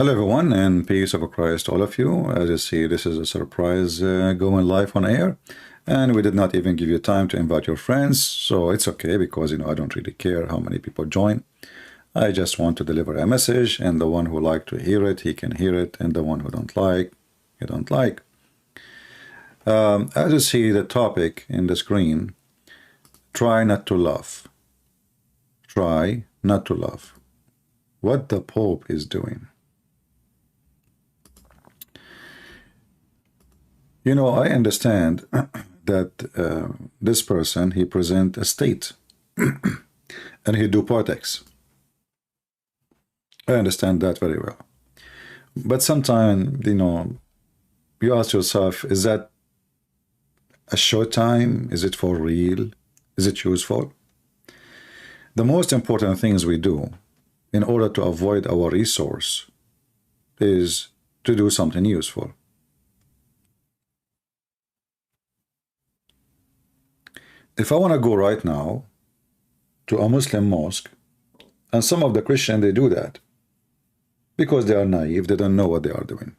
Hello everyone, and peace of Christ all of you. As you see, this is a surprise going live on air, and we did not even give you time to invite your friends, so it's okay because I don't really care how many people join. I just want to deliver a message, and the one who like to hear it, he can hear it, and the one who don't like, he don't like. As you see the topic in the screen, try not to laugh. Try not to laugh. What the Pope is doing. I understand that this person, he present a state and he do politics. I understand that very well. But sometimes, you ask yourself, is that a short time? Is it for real? Is it useful? The most important things we do in order to avoid our resource is to do something useful. If I want to go right now to a Muslim mosque, and some of the Christians, they do that because they are naive, they don't know what they are doing.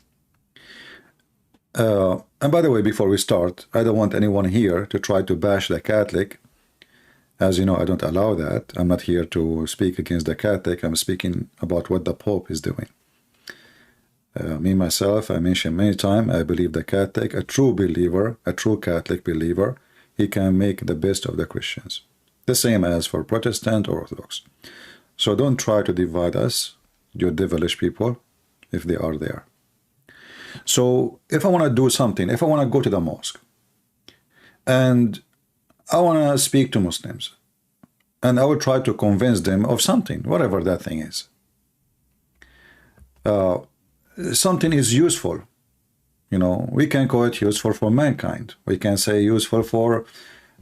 And by the way, before we start, I don't want anyone here to try to bash the Catholic. As you know, I don't allow that. I'm not here to speak against the Catholic. I'm speaking about what the Pope is doing. Me, myself, I mentioned many times, I believe the Catholic, a true believer, a true Catholic believer, he can make the best of the Christians. The same as for Protestant or Orthodox. So don't try to divide us, you devilish people, if they are there. So if I want to do something, if I want to go to the mosque, and I want to speak to Muslims, and I will try to convince them of something, whatever that thing is. Something is useful. We can call it useful for mankind. We can say useful for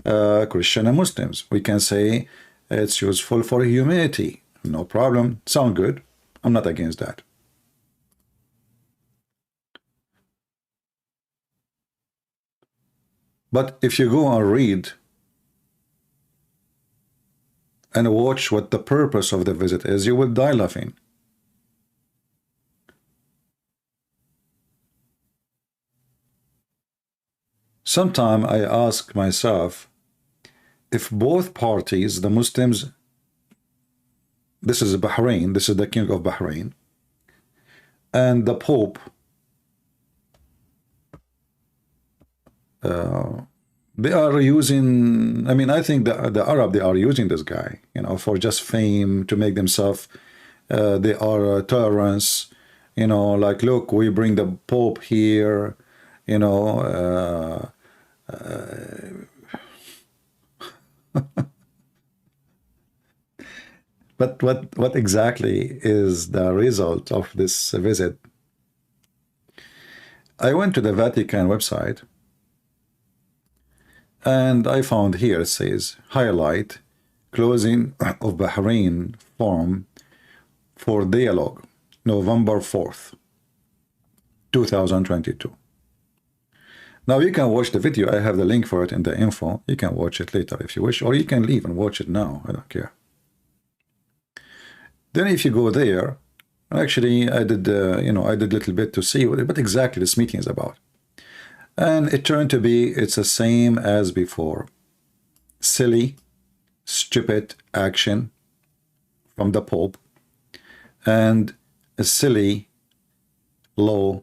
Christian and Muslims. We can say it's useful for humanity. No problem. Sound good. I'm not against that. But if you go and read and watch what the purpose of the visit is, you will die laughing. Sometimes I ask myself, if both parties, the Muslims, this is Bahrain, this is the king of Bahrain, and the Pope, they are using, I think the Arab, they are using this guy, for just fame, to make themselves, they are tolerance, like, look, we bring the Pope here, but what exactly is the result of this visit? I went to the Vatican website and I found here, it says, highlight closing of Bahrain forum for dialogue, November 4th, 2022. Now you can watch the video. I have the link for it in the info. You can watch it later if you wish, or you can leave and watch it now. I don't care. Then if you go there, actually I did, I did a little bit to see what exactly this meeting is about. And it turned to be, it's the same as before. Silly, stupid action from the Pope, and a silly law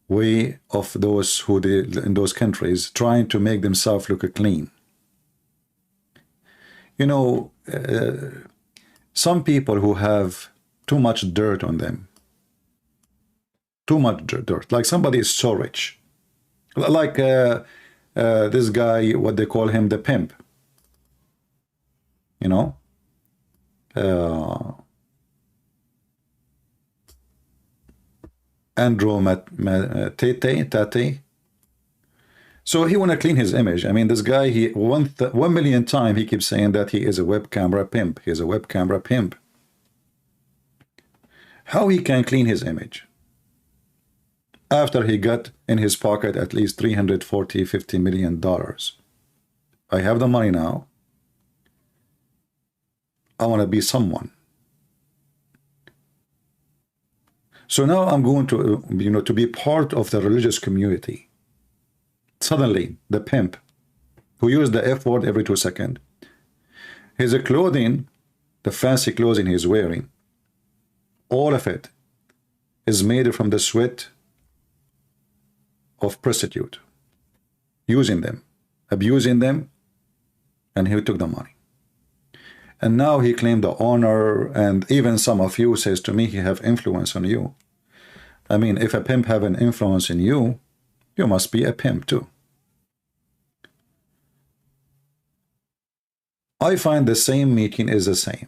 way of those who in those countries trying to make themselves look clean. Some people who have too much dirt on them, too much dirt, like somebody is so rich, like this guy, what they call him, the pimp, Andrew Tate. So he want to clean his image. This guy, he 1 million times he keeps saying that he is a web camera pimp. He is a web camera pimp. How he can clean his image after he got in his pocket at least $350 million. I have the money now. I want to be someone. So now I'm going to, to be part of the religious community. Suddenly, the pimp, who used the F word every 2 seconds, his clothing, the fancy clothing he's wearing, all of it is made from the sweat of prostitute, using them, abusing them, and he took the money. And now he claimed the honor, and even some of you says to me he have influence on you. I mean, if a pimp have an influence in you, you must be a pimp too. I find the same meeting is the same.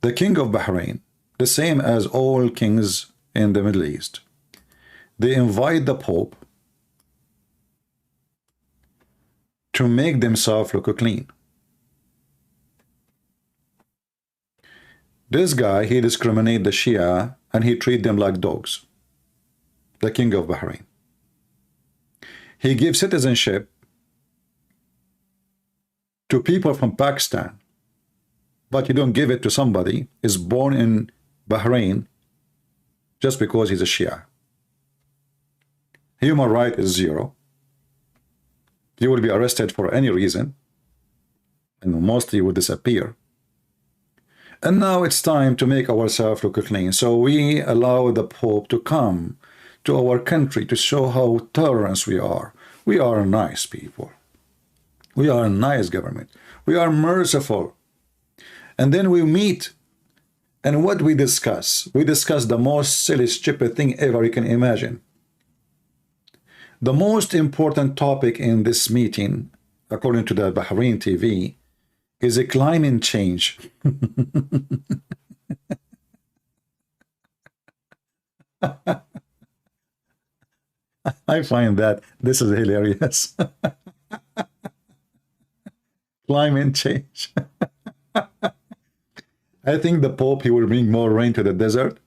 The king of Bahrain, the same as all kings in the Middle East, they invite the Pope to make themselves look clean. This guy, he discriminates the Shia and he treats them like dogs. The king of Bahrain. He gives citizenship to people from Pakistan, but you don't give it to somebody who is born in Bahrain just because he's a Shia. Human right is zero. You will be arrested for any reason, and mostly you will disappear. And now it's time to make ourselves look clean. So we allow the Pope to come to our country to show how tolerant we are. We are nice people. We are a nice government. We are merciful. And then we meet, and what we discuss? We discuss the most silly, stupid thing ever you can imagine. The most important topic in this meeting, according to the Bahrain TV, is a climate change. I find that this is hilarious. Climate change. I think the Pope, he will bring more rain to the desert.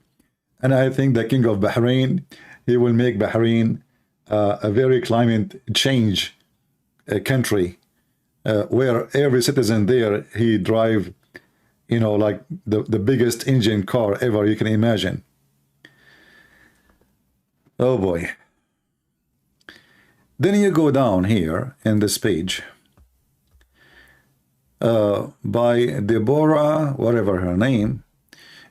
And I think the King of Bahrain, he will make Bahrain a very climate change country, where every citizen there, he drive, like the biggest engine car ever you can imagine. Oh boy. Then you go down here in this page, by Deborah, whatever her name,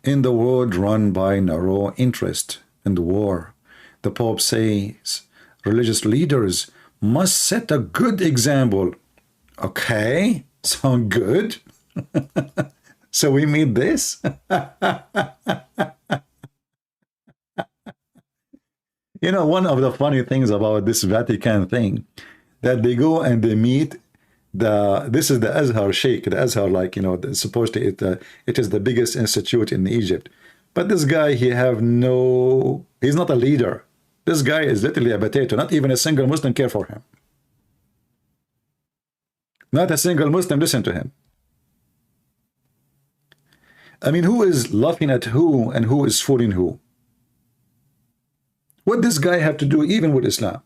in the world run by narrow interest and war. The Pope says religious leaders must set a good example. Okay, sound good. So we meet this. One of the funny things about this Vatican thing, that they go and they meet this is the Azhar Sheikh, the Azhar, supposedly it is the biggest institute in Egypt. But this guy, he's not a leader. This guy is literally a potato. Not even a single Muslim care for him. Not a single Muslim listen to him. I mean, who is laughing at who and who is fooling who? What does this guy have to do even with Islam?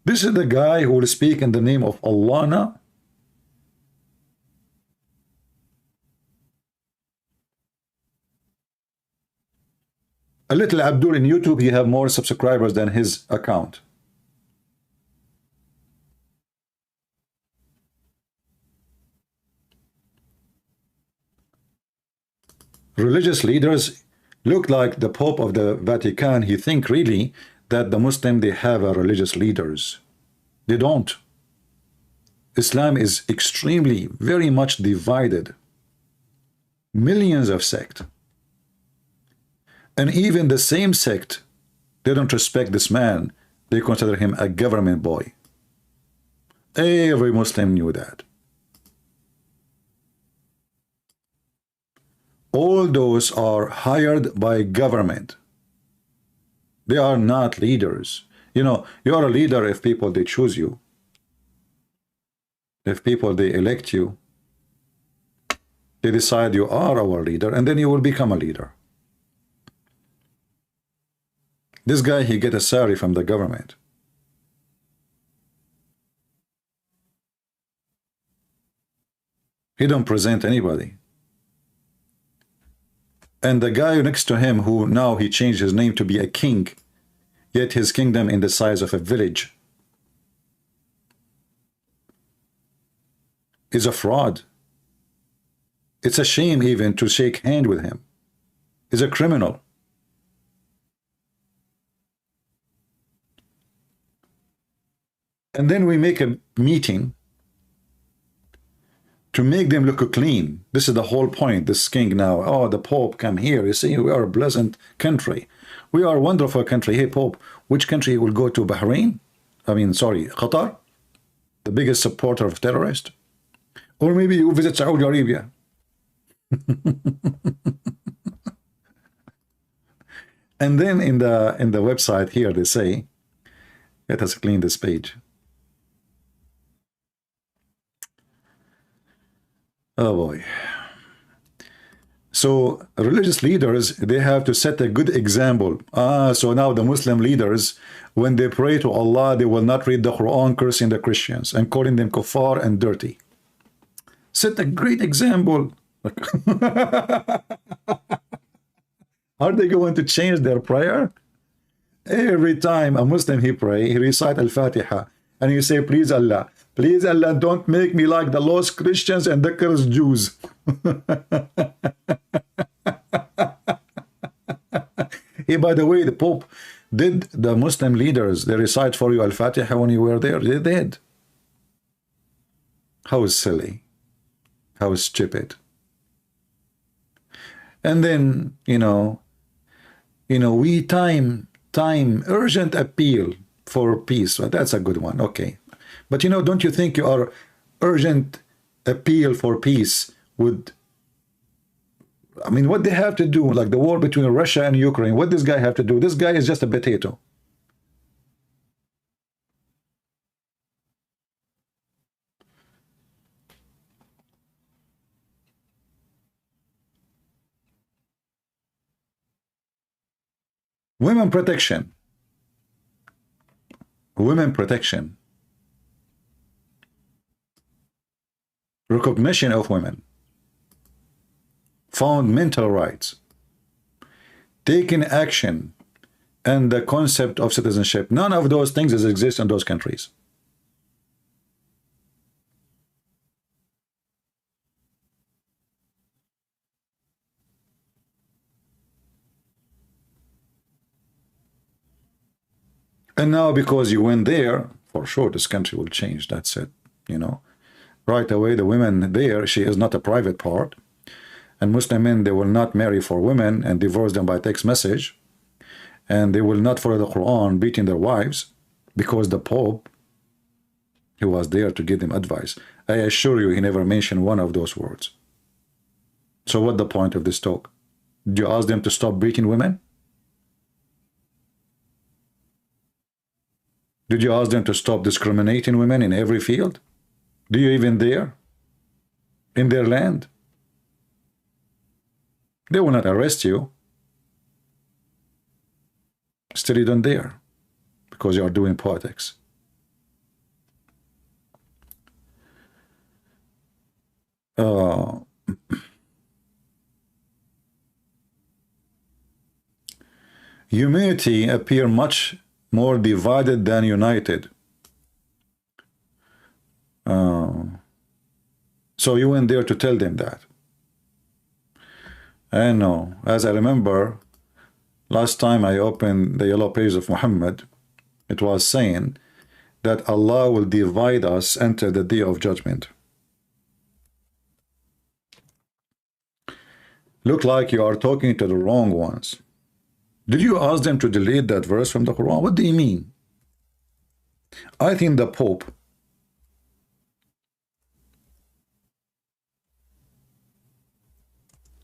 This is the guy who will speak in the name of Allah now? A little Abdul in YouTube, he have more subscribers than his account. Religious leaders look like the Pope of the Vatican. He think really that the Muslim, they have a religious leaders. They don't. Islam is extremely, very much divided. Millions of sects. And even the same sect, they don't respect this man. They consider him a government boy. Every Muslim knew that. All those are hired by government. They are not leaders. You are a leader if people, they choose you. If people, they elect you. They decide you are our leader, and then you will become a leader. This guy, he get a salary from the government. He don't present anybody. And the guy next to him, who now he changed his name to be a king, yet his kingdom in the size of a village, is a fraud. It's a shame even to shake hand with him. He's a criminal. And then we make a meeting to make them look clean. This is the whole point. This king now, oh, the Pope come here. You see, we are a pleasant country. We are a wonderful country. Hey, Pope, which country will go to? Bahrain? I mean, sorry, Qatar? The biggest supporter of terrorists? Or maybe you visit Saudi Arabia. And then in the website here, they say, let us clean this page. Oh boy. So religious leaders, they have to set a good example. So now the Muslim leaders, when they pray to Allah, they will not read the Quran cursing the Christians and calling them kuffar and dirty. Set a great example. Are they going to change their prayer? Every time a Muslim he pray, he recite Al-Fatiha, and you say, please Allah, don't make me like the lost Christians and the cursed Jews. Hey, by the way, the Pope, did the Muslim leaders, they recite for you Al-Fatiha when you were there? They did. How silly. How stupid. And then, we time urgent appeal for peace. Well, that's a good one. Okay. But don't you think your urgent appeal for peace would, I mean, what they have to do, like the war between Russia and Ukraine, what this guy have to do? This guy is just a potato. Women protection. Women protection. Recognition of women. Fundamental rights. Taking action and the concept of citizenship. None of those things exist in those countries. And now because you went there, for sure this country will change. That's it. Right away, the women there, she is not a private part. And Muslim men, they will not marry for women and divorce them by text message. And they will not follow the Quran, beating their wives, because the Pope, he was there to give them advice. I assure you, he never mentioned one of those words. So what the point of this talk? Did you ask them to stop beating women? Did you ask them to stop discriminating women in every field? Do you even dare? In their land? They will not arrest you. Still you don't dare, because you are doing politics. Humanity appear much more divided than united. So you went there to tell them that. I know. As I remember, last time I opened the yellow page of Muhammad, it was saying that Allah will divide us until the day of judgment. Look like you are talking to the wrong ones. Did you ask them to delete that verse from the Quran? What do you mean? I think the Pope,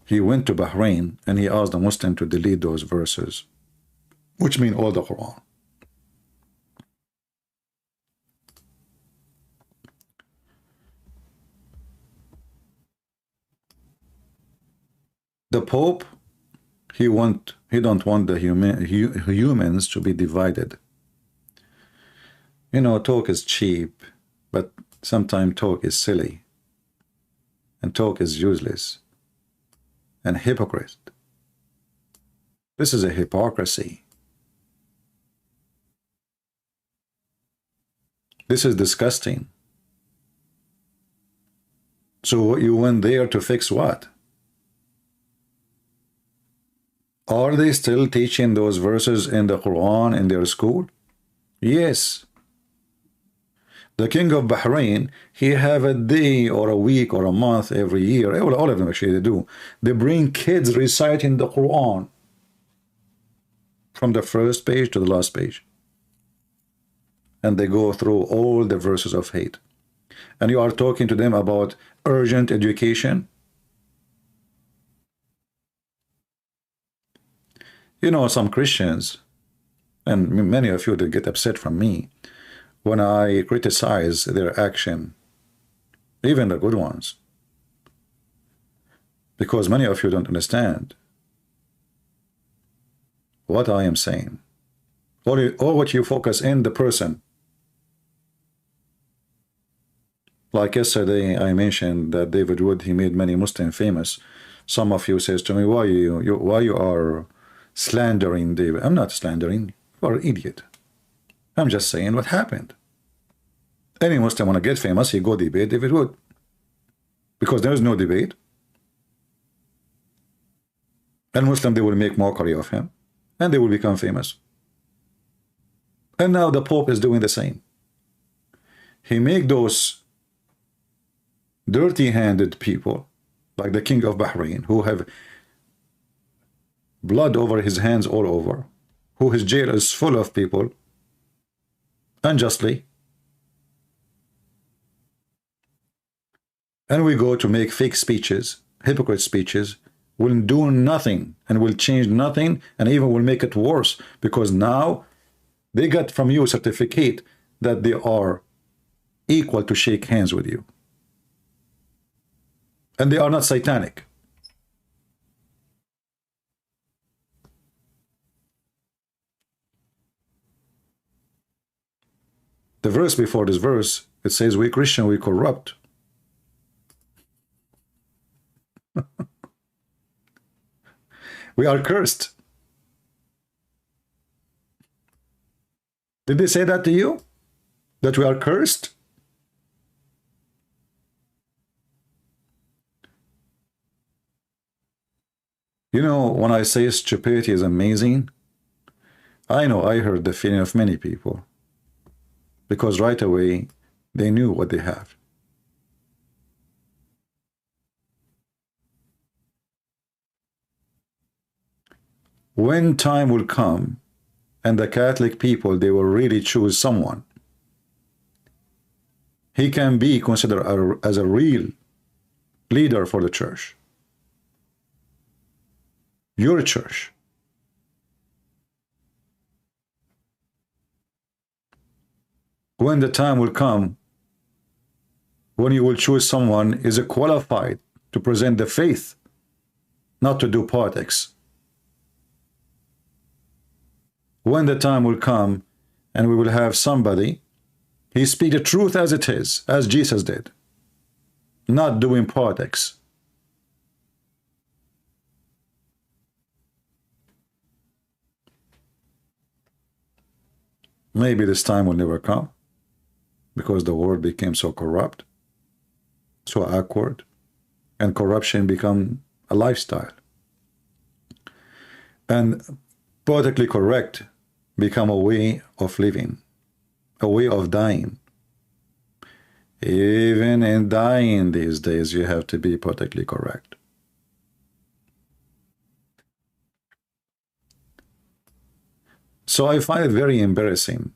he went to Bahrain and he asked the Muslim to delete those verses, which mean all the Quran. The Pope, he don't want the humans to be divided. Talk is cheap, but sometimes talk is silly. and talk is useless and hypocrite. This is a hypocrisy. This is disgusting. So you went there to fix what? Are they still teaching those verses in the Quran in their school? Yes. The king of Bahrain, he have a day or a week or a month every year. All of them actually they do. They bring kids reciting the Quran from the first page to the last page. And they go through all the verses of hate. And you are talking to them about urgent education. You know, some Christians, and many of you that get upset from me when I criticize their action, even the good ones, because many of you don't understand what I am saying, or what you focus in the person. Like yesterday, I mentioned that David Wood, he made many Muslims famous. Some of you says to me, why you are slandering David? I'm not slandering. You are an idiot. I'm just saying what happened. Any Muslim want to get famous, he go debate David Wood. Because there is no debate. And Muslim, they will make mockery of him. And they will become famous. And now the Pope is doing the same. He make those dirty-handed people, like the king of Bahrain, who have blood over his hands all over, who his jail is full of people, unjustly. And we go to make fake speeches, hypocrite speeches, will do nothing and will change nothing and even will make it worse, because now they got from you a certificate that they are equal to shake hands with you. And they are not satanic. The verse before this verse, it says, we Christian, we corrupt. We are cursed. Did they say that to you? That we are cursed? You know, when I say stupidity is amazing, I know I heard the feeling of many people. Because right away, they knew what they have. When time will come, and the Catholic people, they will really choose someone, he can be considered as a real leader for the church. Your church. When the time will come, when you will choose someone is qualified to present the faith, not to do politics. When the time will come and we will have somebody, he speak the truth as it is, as Jesus did, not doing politics. Maybe this time will never come because the world became so corrupt, so awkward, and corruption become a lifestyle. And politically correct become a way of living, a way of dying. Even in dying these days, you have to be politically correct. So I find it very embarrassing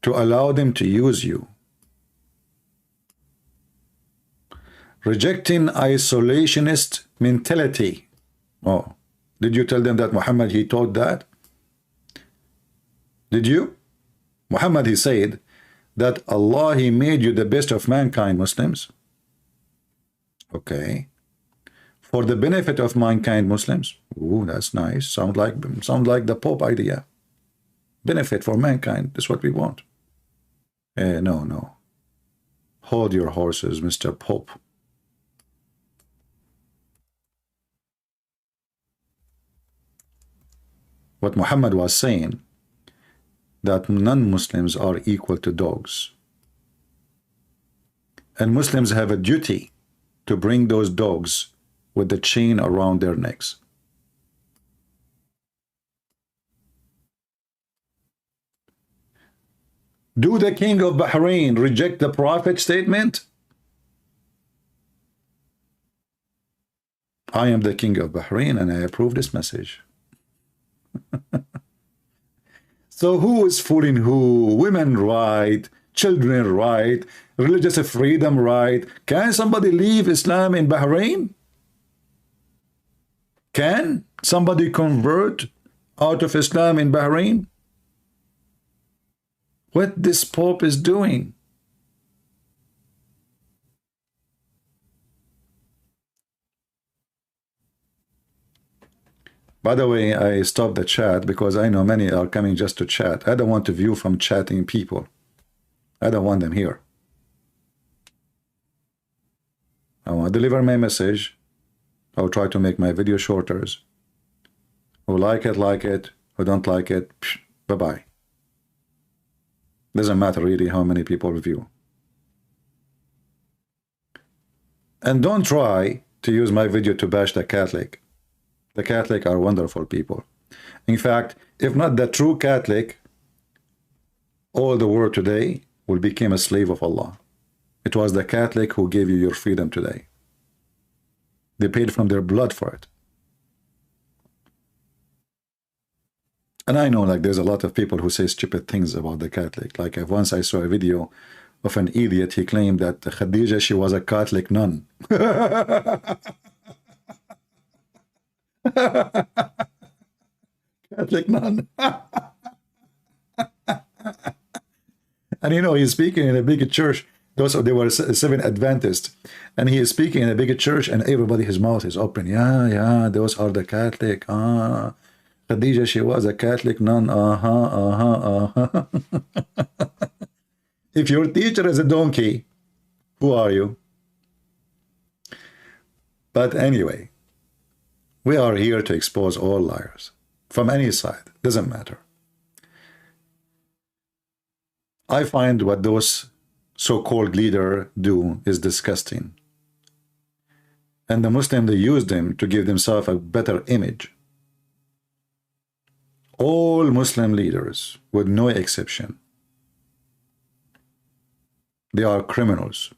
to allow them to use you. Rejecting isolationist mentality. Oh, did you tell them that Muhammad, he taught that? Did you? Muhammad, he said that Allah, he made you the best of mankind, Muslims. Okay. For the benefit of mankind, Muslims. Ooh, that's nice. Sound like the Pope idea. Benefit for mankind. That's what we want. No. Hold your horses, Mr. Pope. What Muhammad was saying, that non-Muslims are equal to dogs. And Muslims have a duty to bring those dogs with the chain around their necks. Do the king of Bahrain reject the prophet statement? I am the king of Bahrain and I approve this message. So who is fooling who? Women right, children right, religious freedom right. Can somebody leave Islam in Bahrain? Can somebody convert out of Islam in Bahrain? What this Pope is doing? By the way, I stopped the chat because I know many are coming just to chat. I don't want to view from chatting people. I don't want them here. I want to deliver my message. I'll try to make my video shorter. Who like it. Who don't like it, bye-bye. Doesn't matter really how many people view. And don't try to use my video to bash the Catholic. The Catholic are wonderful people. In fact, if not the true Catholic, all the world today will become a slave of Allah. It was the Catholic who gave you your freedom today. They paid from their blood for it. And I know, like, there's a lot of people who say stupid things about the Catholic. Like, once I saw a video of an idiot, he claimed that Khadija, she was a Catholic nun. Catholic nun. And you know, he's speaking in a big church. They were seven Adventists, and he is speaking in a big church, and everybody, his mouth is open. Yeah, those are the Catholic. Khadija, she was a Catholic nun. If your teacher is a donkey, who are you? But anyway, we are here to expose all liars from any side. Doesn't matter. I find what those so-called leaders do is disgusting. And the Muslims, they use them to give themselves a better image. All Muslim leaders, with no exception, they are criminals.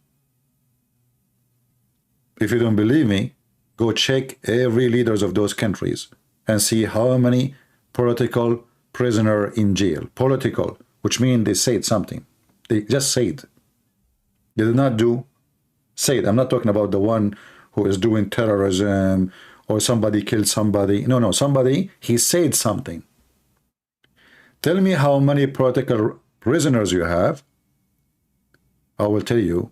If you don't believe me, go check every leaders of those countries and see how many political prisoners in jail. Political, which means they said something. They just said. They did not do, said. I'm not talking about the one who is doing terrorism or somebody killed somebody. No, somebody, he said something. Tell me how many political prisoners you have. I will tell you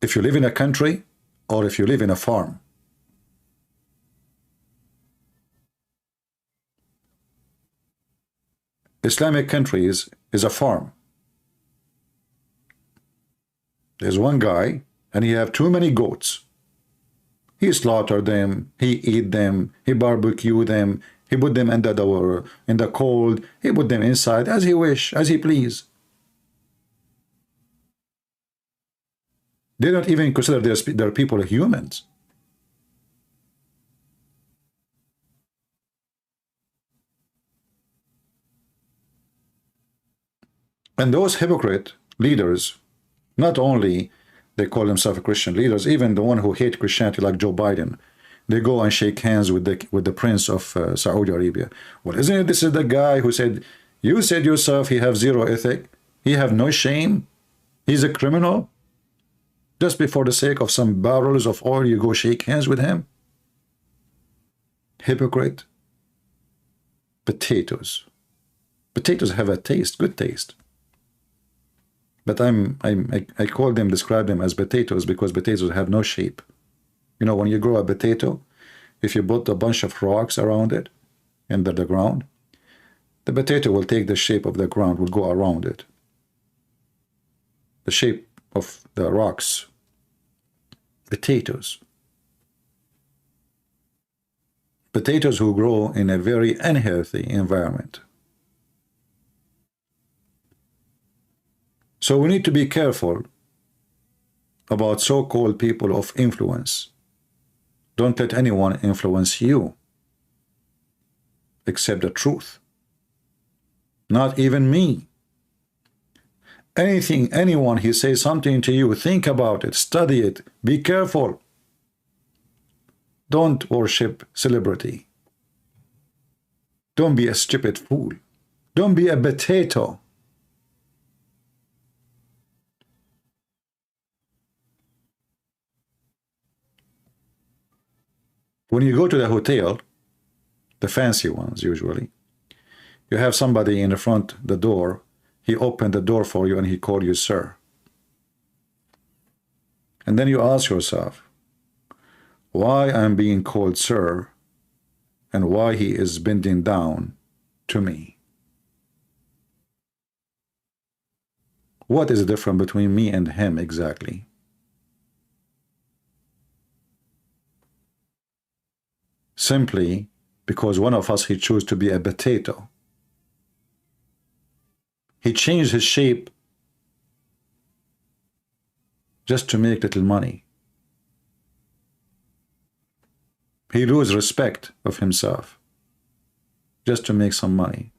if you live in a country or if you live in a farm. Islamic countries is a farm. There's one guy and he have too many goats. He slaughtered them, he eat them, he barbecue them, he put them in the cold, he put them inside as he wish, as he please. They don't even consider their people humans. And those hypocrite leaders, not only they call themselves Christian leaders, even the one who hate Christianity like Joe Biden, they go and shake hands with the prince of Saudi Arabia. Well, isn't it this is the guy who said, you said yourself he have zero ethic, he have no shame, he's a criminal? Just before the sake of some barrels of oil, you go shake hands with him? Hypocrite. Potatoes. Potatoes have a taste, good taste. But I call them, describe them as potatoes because potatoes have no shape. You know, when you grow a potato, if you put a bunch of rocks around it, under the ground, the potato will take the shape of the ground, will go around it. the shape of the rocks, potatoes. Potatoes who grow in a very unhealthy environment. So we need to be careful about so-called people of influence. Don't let anyone influence you except the truth. Not even me. Anything, anyone, he says something to you, think about it, study it, be careful. Don't worship celebrity. Don't be a stupid fool. Don't be a potato. When you go to the hotel, the fancy ones usually, you have somebody in the front, the door, he opened the door for you and he called you sir. And then you ask yourself, why I'm being called sir and why he is bending down to me? What is the difference between me and him exactly? Simply because one of us, he chose to be a potato. He changed his shape just to make little money. He loses respect of himself just to make some money.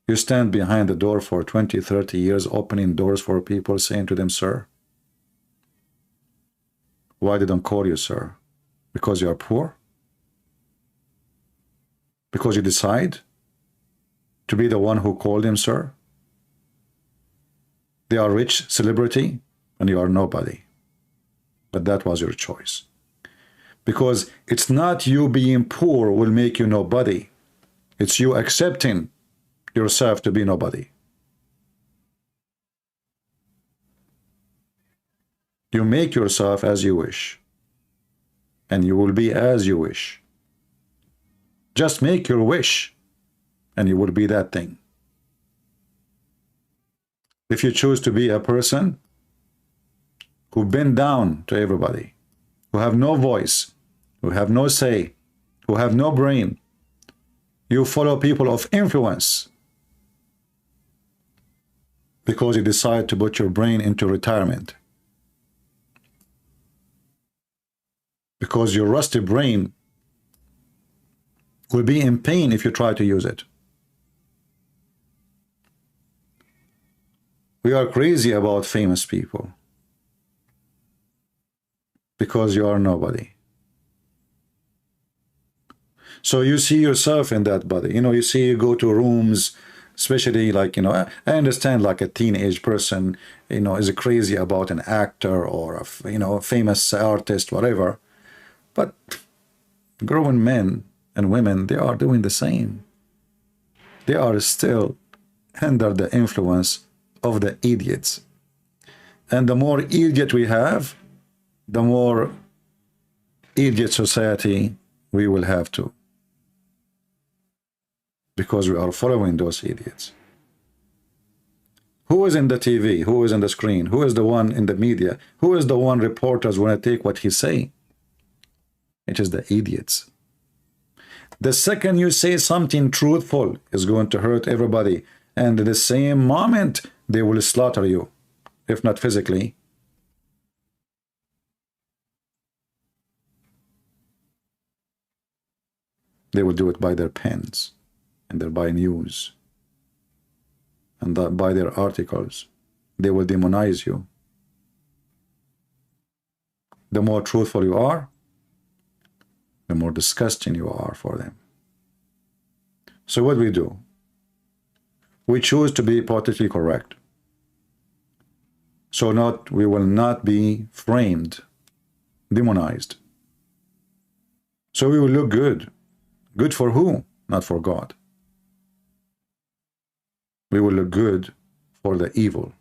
You stand behind the door for 20, 30 years, opening doors for people, saying to them, sir. Why they don't call you sir? Because you are poor? Because you decide to be the one who called him sir? They are rich celebrity and you are nobody. But that was your choice. Because it's not you being poor will make you nobody. It's you accepting yourself to be nobody. You make yourself as you wish, and you will be as you wish. Just make your wish, and you will be that thing. If you choose to be a person who bend down to everybody, who have no voice, who have no say, who have no brain, you follow people of influence because you decide to put your brain into retirement. Because your rusty brain will be in pain if you try to use it. We are crazy about famous people because you are nobody. So you see yourself in that body. You know, you see, you go to rooms, especially like, you know, I understand like a teenage person, you know, is crazy about an actor or, you know, a famous artist, whatever. But grown men and women, they are doing the same. They are still under the influence of the idiots. And the more idiot we have, the more idiot society we will have to. Because we are following those idiots. Who is in the TV? Who is in the screen? Who is the one in the media? Who is the one reporters want to take what he's saying? It is the idiots. The second you say something truthful is going to hurt everybody. And at the same moment, they will slaughter you. If not physically. They will do it by their pens. And by news. And by their articles. They will demonize you. The more truthful you are, the more disgusting you are for them. So what do? We choose to be politically correct. So we will not be framed, demonized. So we will look good. Good for who? Not for God. We will look good for the evil.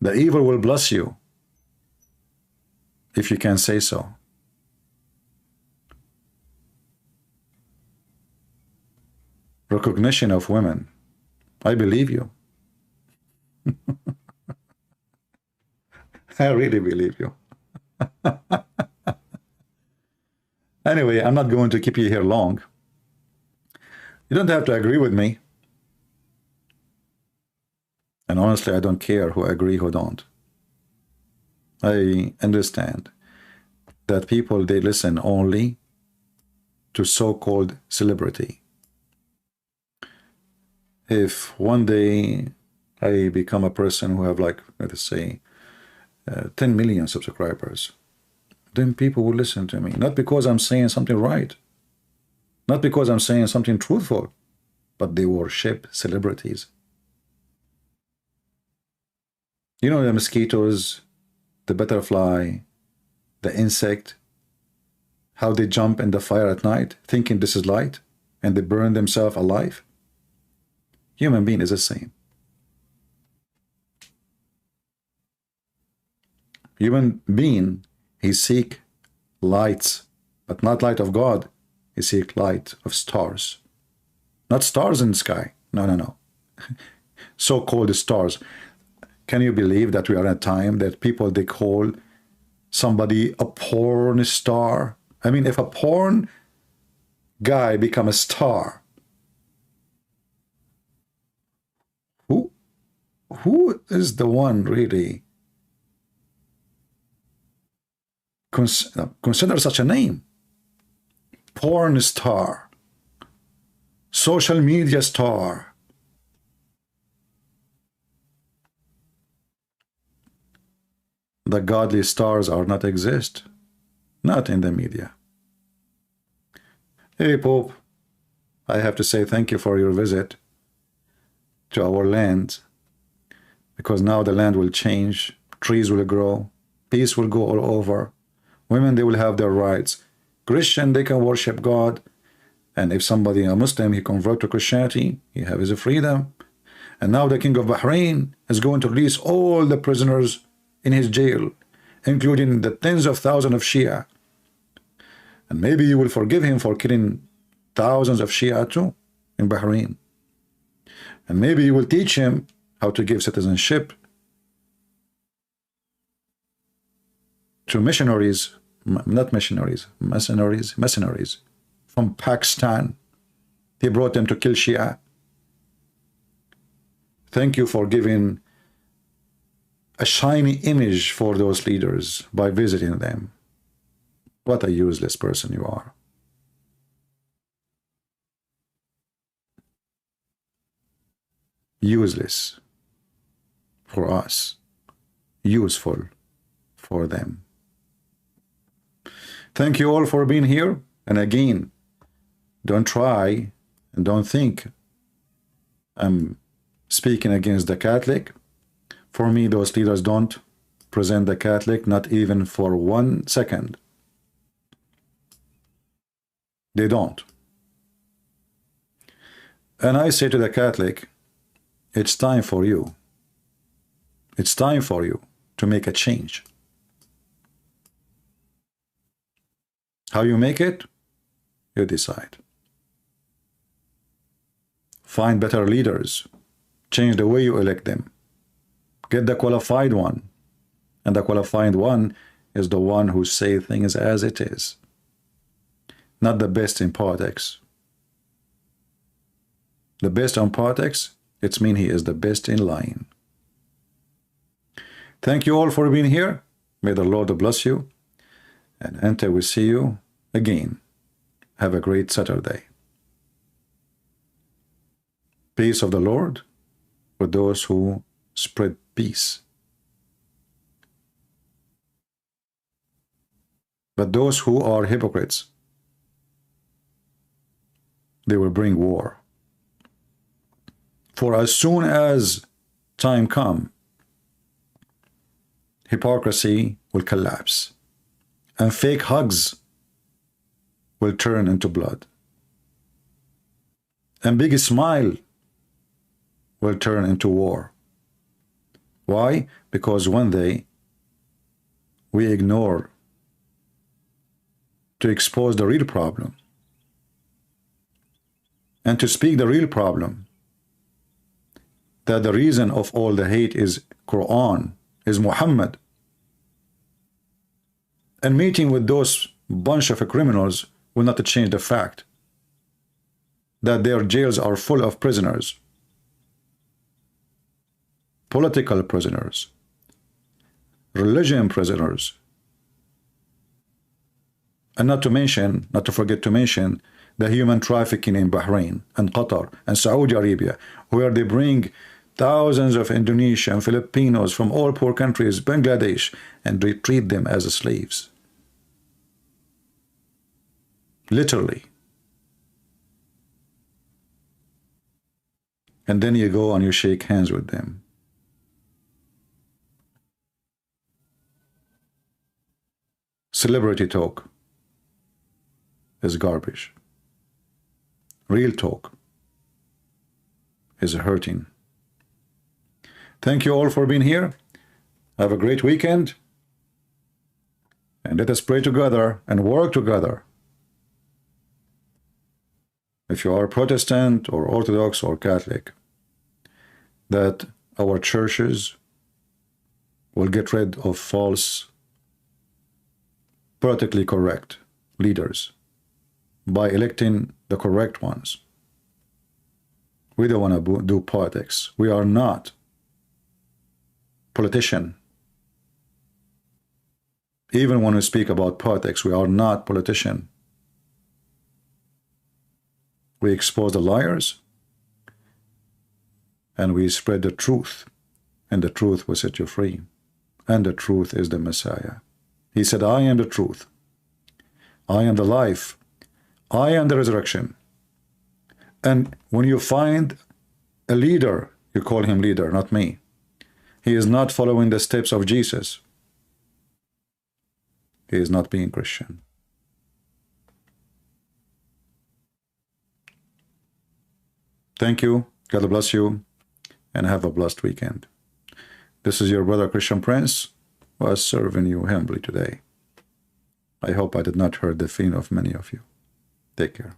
The evil will bless you, if you can say so. Recognition of women I believe you. I really believe you. Anyway, I'm not going to keep you here long. You don't have to agree with me. And honestly, I don't care who agree, who don't. I understand that people, they listen only to so-called celebrity. If one day I become a person who have like, let's say, 10 million subscribers, then people will listen to me. Not because I'm saying something right, not because I'm saying something truthful, but they worship celebrities. You know, the mosquitoes, the butterfly, the insect, how they jump in the fire at night, thinking this is light, and they burn themselves alive. Human being is the same. Human being, he seek lights, but not light of God. He seek light of stars. Not stars in the sky. No, no, no. So-called stars. Can you believe that we are in a time that people, they call somebody a porn star? I mean, if a porn guy become a star, who is the one really consider such a name? Porn star, social media star. The godly stars are not exist, not in the media. Hey Pope, I have to say thank you for your visit to our land, because now the land will change, trees will grow, peace will go all over, women, they will have their rights, Christian, they can worship God, and if somebody, a Muslim, he convert to Christianity, he have his freedom. And now the king of Bahrain is going to release all the prisoners in his jail, including the tens of thousands of Shia. And maybe you will forgive him for killing thousands of Shia too in Bahrain. And maybe you will teach him how to give citizenship to missionaries, not missionaries, mercenaries from Pakistan. He brought them to kill Shia. Thank you for giving a shiny image for those leaders by visiting them. What a useless person you are. Useless for us, useful for them. Thank you all for being here. And again, don't try and don't think I'm speaking against the Catholic. For me, those leaders don't present the Catholic, not even for 1 second. They don't. And I say to the Catholic, it's time for you. It's time for you to make a change. How you make it? You decide. Find better leaders. Change the way you elect them. Get the qualified one. And the qualified one is the one who says things as it is. Not the best in politics. The best on politics, it means he is the best in lying. Thank you all for being here. May the Lord bless you. And until we see you again, have a great Saturday. Peace of the Lord with those who spread peace. But those who are hypocrites, they will bring war. For as soon as time comes, hypocrisy will collapse, and fake hugs will turn into blood, and big smile will turn into war. Why? Because one day we ignore to expose the real problem and to speak the real problem. that the reason of all the hate is Qur'an, is Muhammad. And meeting with those bunch of criminals will not change the fact that their jails are full of prisoners, political prisoners, religion prisoners, and not to forget to mention the human trafficking in Bahrain and Qatar and Saudi Arabia, where they bring thousands of Indonesian, Filipinos from all poor countries, Bangladesh, and they treat them as slaves. Literally. And then you go and you shake hands with them. Celebrity talk is garbage. Real talk is hurting. Thank you all for being here. Have a great weekend. And let us pray together and work together. If you are Protestant or Orthodox or Catholic, that our churches will get rid of false, politically correct leaders by electing the correct ones. We don't want to do politics. We are not politicians. Even when we speak about politics, we are not politicians. We expose the liars and we spread the truth, and the truth will set you free. And the truth is the Messiah. He said, I am the truth. I am the life. I am the resurrection. And when you find a leader, you call him leader, not me. He is not following the steps of Jesus. He is not being Christian. Thank you. God bless you. And have a blessed weekend. This is your brother Christian Prince, who is serving you humbly today. I hope I did not hurt the feeling of many of you. Take care.